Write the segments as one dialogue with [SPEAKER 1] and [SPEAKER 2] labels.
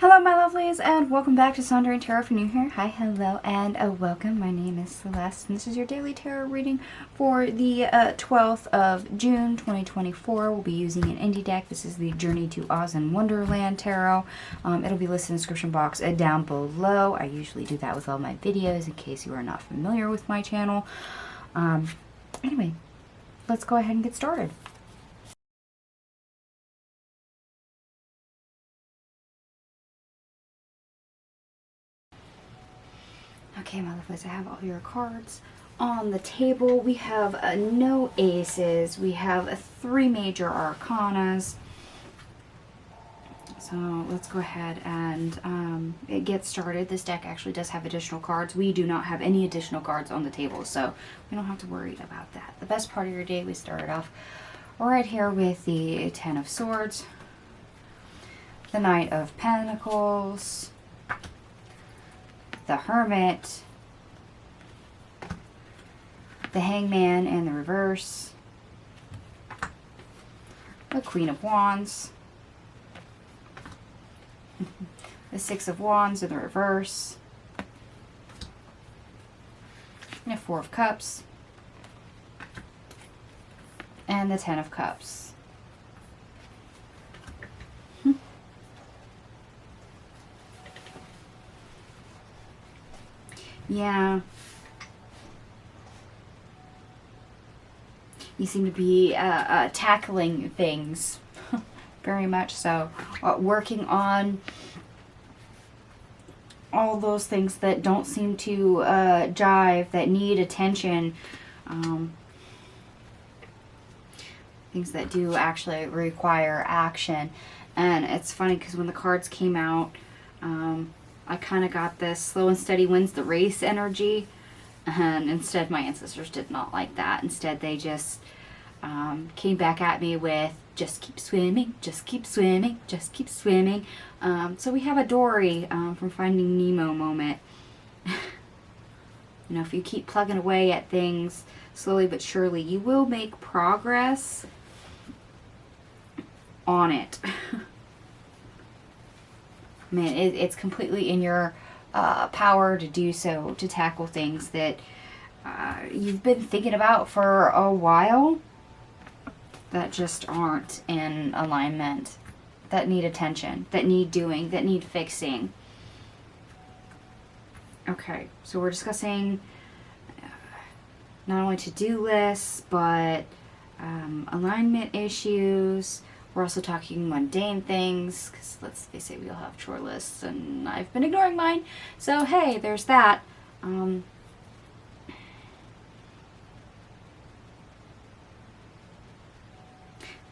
[SPEAKER 1] Hello my lovelies, and welcome back to Sundering Tarot. If you're new here, hi, hello, and welcome. My name is Celeste, and this is your daily tarot reading for the 12th of June 2024. We'll be using an indie deck. This is the Journey to Oz and Wonderland Tarot. It'll be listed in the description box down below. I usually do that with all my videos in case you are not familiar with my channel. Anyway, let's go ahead and get started. Okay, my lovelies, I have all your cards on the table. We have no aces. We have three major arcanas. So let's go ahead and get started. This deck actually does have additional cards. We do not have any additional cards on the table, so we don't have to worry about that. The best part of your day, we started off right here with the Ten of Swords, the Knight of Pentacles, the Hermit, the Hangman in the reverse, the Queen of Wands, the Six of Wands in the reverse, and the Four of Cups, and the Ten of Cups. Yeah. You seem to be tackling things. Very much so. Working on all those things that don't seem to jive, that need attention. Things that do actually require action. And it's funny because when the cards came out, I kind of got this slow and steady wins the race energy, and instead my ancestors did not like that. Instead they just came back at me with just keep swimming, just keep swimming, just keep swimming. So we have a Dory from Finding Nemo moment. You know, if you keep plugging away at things slowly but surely, you will make progress on it. I mean, it's completely in your power to do so, to tackle things that you've been thinking about for a while that just aren't in alignment, that need attention, that need doing, that need fixing. Okay, so we're discussing not only to-do lists, but alignment issues. We're also talking mundane things, because let's face it, we all have chore lists, and I've been ignoring mine. So, hey, there's that. But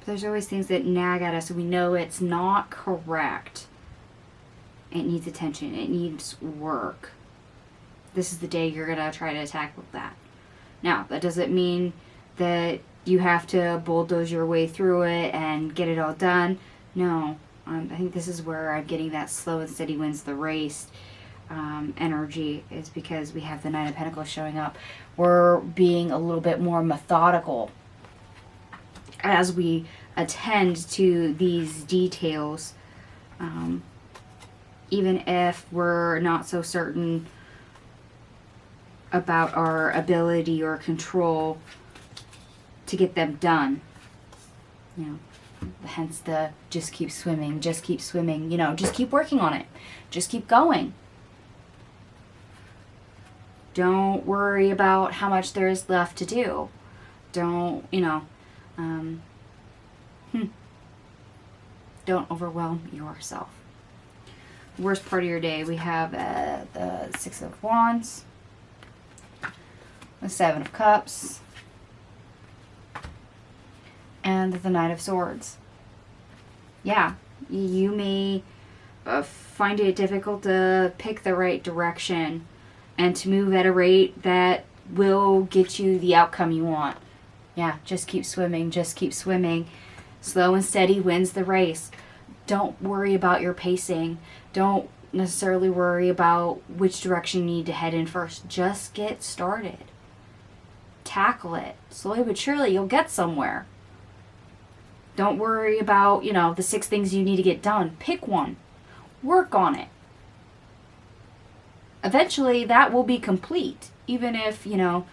[SPEAKER 1] there's always things that nag at us, and we know it's not correct. It needs attention. It needs work. This is the day you're going to try to tackle that. Now, that doesn't mean that you have to bulldoze your way through it and get it all done. No, I think this is where I'm getting that slow and steady wins the race energy, is because we have the Nine of Pentacles showing up. We're being a little bit more methodical as we attend to these details, even if we're not so certain about our ability or control to get them done. You know, hence the just keep swimming, just keep swimming, you know, just keep working on it. Just keep going. Don't worry about how much there is left to do. Don't, you know, don't overwhelm yourself. Worst part of your day, we have the Six of Wands, the Seven of Cups, and the Knight of Swords. Yeah, you may find it difficult to pick the right direction and to move at a rate that will get you the outcome you want. Yeah, just keep swimming, just keep swimming. Slow and steady wins the race. Don't worry about your pacing. Don't necessarily worry about which direction you need to head in first. Just get started. Tackle it. Slowly but surely, you'll get somewhere. Don't worry about, you know, the 6 things you need to get done. Pick one. Work on it. Eventually that will be complete, even if, you're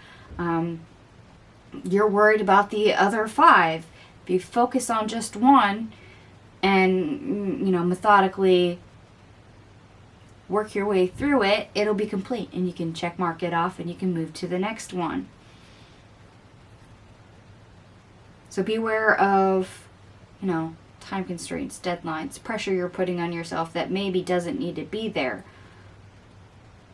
[SPEAKER 1] worried about the other 5. If you focus on just one and, methodically work your way through it, it'll be complete, and you can check mark it off and you can move to the next one. So beware of, time constraints, deadlines, pressure you're putting on yourself that maybe doesn't need to be there.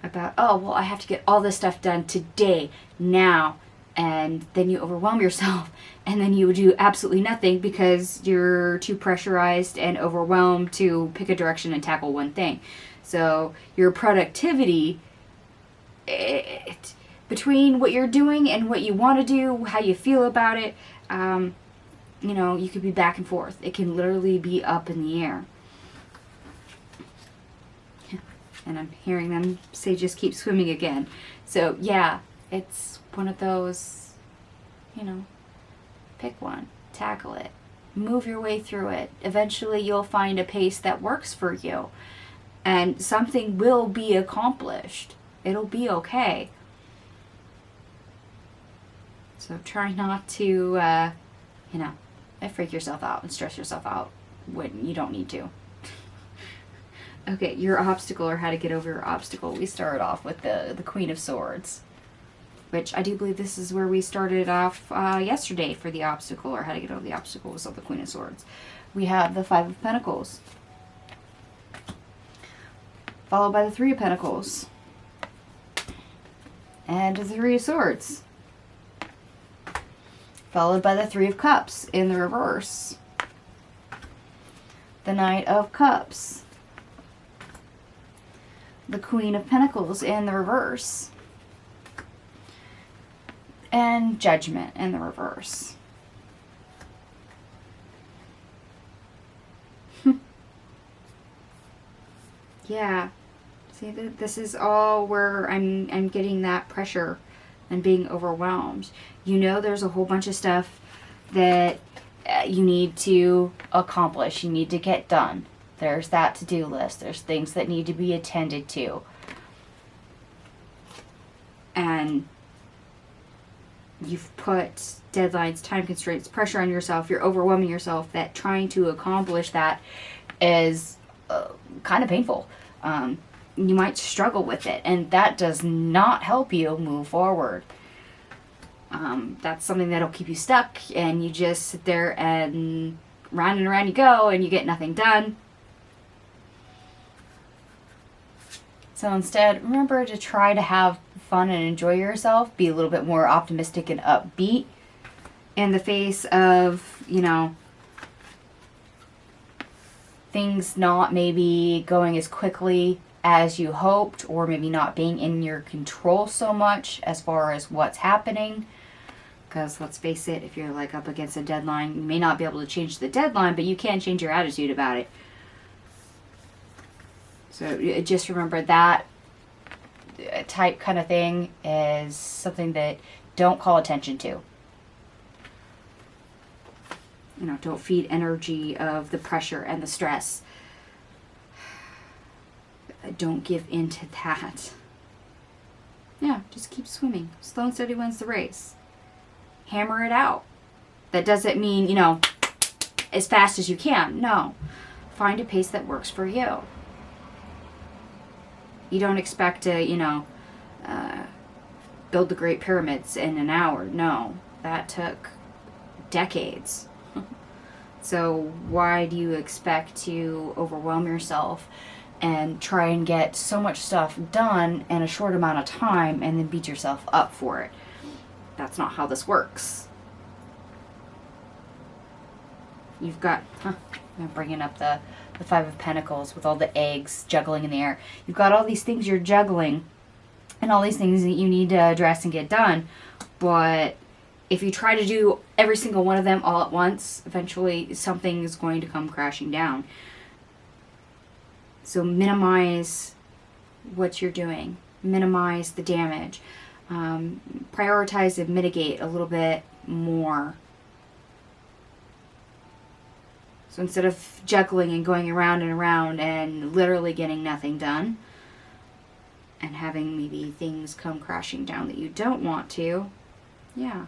[SPEAKER 1] About, oh, well, I have to get all this stuff done today, now, and then you overwhelm yourself, and then you do absolutely nothing because you're too pressurized and overwhelmed to pick a direction and tackle one thing. So your productivity, between what you're doing and what you want to do, how you feel about it, you could be back and forth. It can literally be up in the air. And I'm hearing them say just keep swimming again. So yeah, it's one of those, pick one, tackle it, move your way through it. Eventually you'll find a pace that works for you, and something will be accomplished. It'll be okay. So try not to, freak yourself out and stress yourself out when you don't need to. Okay, your obstacle, or how to get over your obstacle. We started off with the Queen of Swords, which I do believe this is where we started off yesterday for the obstacle, or how to get over the obstacle was of the Queen of Swords. We have the 5 of Pentacles, followed by the 3 of Pentacles, and the 3 of Swords, followed by the 3 of Cups in the reverse, the Knight of Cups, the Queen of Pentacles in the reverse, and Judgment in the reverse. Yeah. See, this is all where I'm getting that pressure and being overwhelmed. There's a whole bunch of stuff that you need to accomplish. You need to get done. There's that to-do list. There's things that need to be attended to. And you've put deadlines, time constraints, pressure on yourself. You're overwhelming yourself, that trying to accomplish that is kind of painful. You might struggle with it, and that does not help you move forward. That's something that'll keep you stuck, and you just sit there and round and around you go, and you get nothing done. So instead, remember to try to have fun and enjoy yourself. Be a little bit more optimistic and upbeat in the face of, things not maybe going as quickly as you hoped, or maybe not being in your control so much as far as what's happening. Because let's face it, if you're up against a deadline, you may not be able to change the deadline, but you can change your attitude about it. So just remember that type kind of thing is something that don't call attention to. Don't feed energy of the pressure and the stress. Don't give in to that. Yeah, just keep swimming. Slow and steady wins the race. Hammer it out. That doesn't mean, as fast as you can. No. Find a pace that works for you. You don't expect to, build the Great Pyramids in an hour. No. That took decades. So why do you expect to overwhelm yourself and try and get so much stuff done in a short amount of time and then beat yourself up for it? That's not how this works. You've got, I'm bringing up the 5 of Pentacles with all the eggs juggling in the air. You've got all these things you're juggling and all these things that you need to address and get done. But if you try to do every single one of them all at once, eventually something is going to come crashing down. So minimize what you're doing. Minimize the damage. Prioritize and mitigate a little bit more. So instead of juggling and going around and around and literally getting nothing done and having maybe things come crashing down that you don't want to, yeah,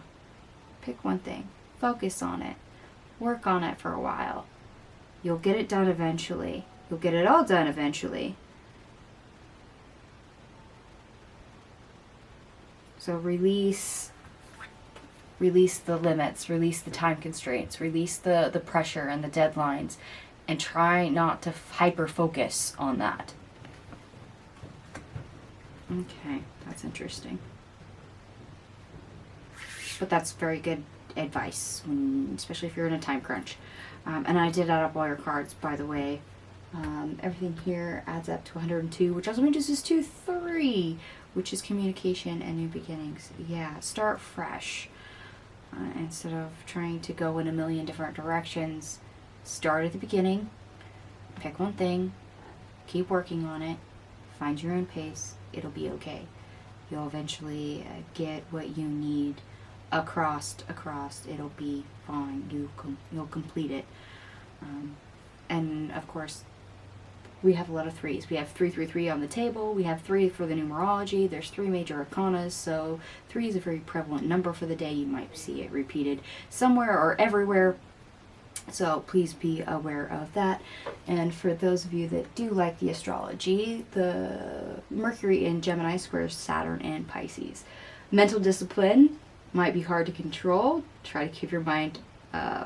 [SPEAKER 1] pick one thing, focus on it, work on it for a while. You'll get it done eventually. You'll get it all done eventually. So release the limits, release the time constraints, release the pressure and the deadlines, and try not to hyper focus on that. Okay, that's interesting. But that's very good advice, especially if you're in a time crunch. And I did add up all your cards, by the way. Everything here adds up to 102, which also reduces to 3, which is communication and new beginnings. Yeah, start fresh. Instead of trying to go in a million different directions, start at the beginning, pick one thing, keep working on it, find your own pace, it'll be okay. You'll eventually get what you need across, it'll be fine, you'll complete it. And of course, we have a lot of 3s. We have 333 on the table. We have 3 for the numerology. There's 3 major arcanas, so 3 is a very prevalent number for the day. You might see it repeated somewhere or everywhere. So please be aware of that. And for those of you that do like the astrology, the Mercury in Gemini squares Saturn and Pisces. Mental discipline might be hard to control. Try to keep your mind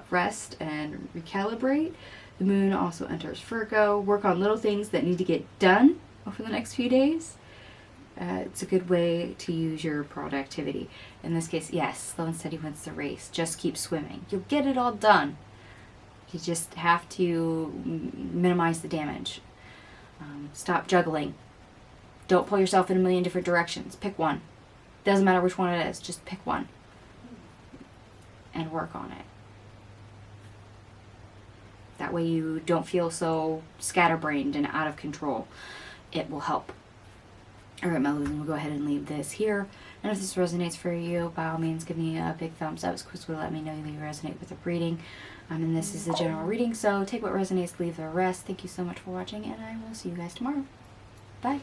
[SPEAKER 1] rest and recalibrate. The moon also enters Virgo. Work on little things that need to get done over the next few days. It's a good way to use your productivity. In this case, yes, slow and steady wins the race. Just keep swimming. You'll get it all done. You just have to minimize the damage. Stop juggling. Don't pull yourself in a million different directions. Pick one. Doesn't matter which one it is. Just pick one. And work on it. That way you don't feel so scatterbrained and out of control. It will help. Alright, my loves, we'll go ahead and leave this here. And if this resonates for you, by all means, give me a big thumbs up. It's will let me know that you resonate with the reading. And this is a general reading, so take what resonates, leave the rest. Thank you so much for watching, and I will see you guys tomorrow. Bye.